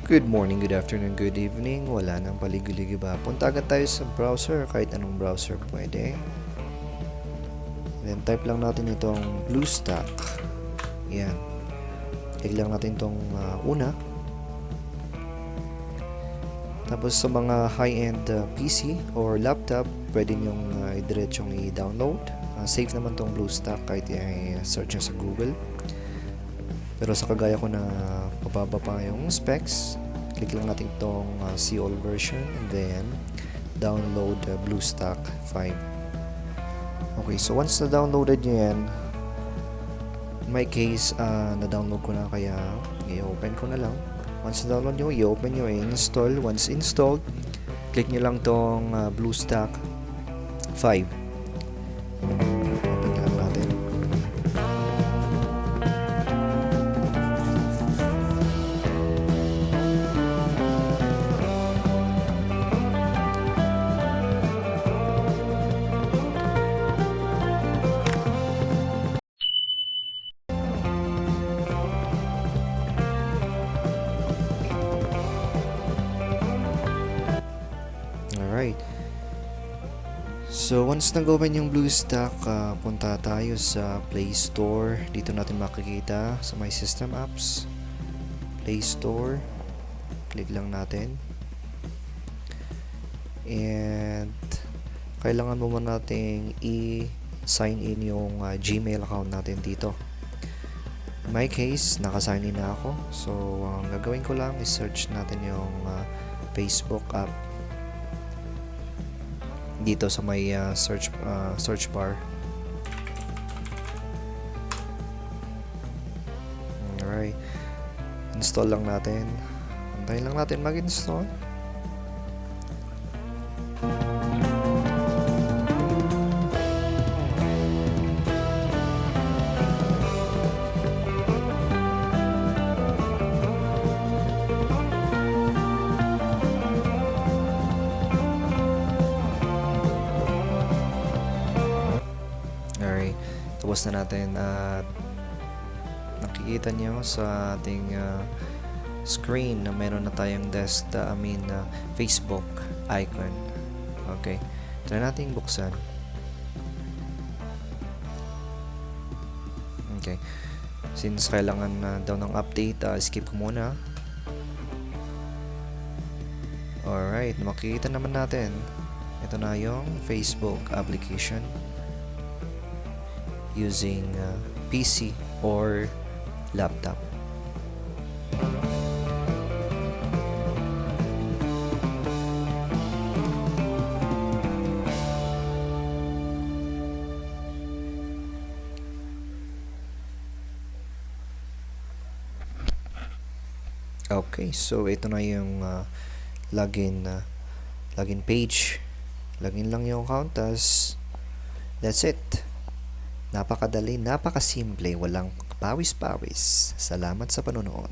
Good morning, good afternoon, good evening. Wala nang paligid-ligid ba? Punta agad tayo sa browser, kahit anong browser pwede. Then type lang natin itong BlueStack. Yan. Click lang natin itong una. Tapos sa mga high-end PC or laptop, pwede nyong i-diretsong i-download. Safe naman itong BlueStack kahit i-search nyo sa Google. Pero sa kagaya ko na mababa pa yung specs, click lang natin itong see all version and then download BlueStack 5. Okay, so once na downloaded nyo yan, in my case, na-download ko na kaya i-open ko na lang. Once na-download nyo, i-open nyo, i-install. Once installed, click nyo lang itong BlueStack 5. Open lang natin. Alright. So, once nag-open yung BlueStack, punta tayo sa Play Store. Dito natin makikita sa My System Apps. Play Store. Click lang natin. And kailangan mo muna nating i-sign in yung Gmail account natin dito. In my case, naka-sign in na ako. So, ang gagawin ko lang is search natin yung Facebook app dito sa may search bar. Alright. Install lang natin. Antayin lang natin mag-install. Alright, tapos na natin at nakikita nyo sa ating screen na meron na tayong Facebook icon. Okay, try natin buksan. Okay, since kailangan daw ng update, skip ko muna. Alright, makikita naman natin ito na yung Facebook application using PC or laptop. Okay, so ito na yung login page. Login lang yung account, that's it. Napakadali, napakasimple, walang pawis-pawis. Salamat sa panonood.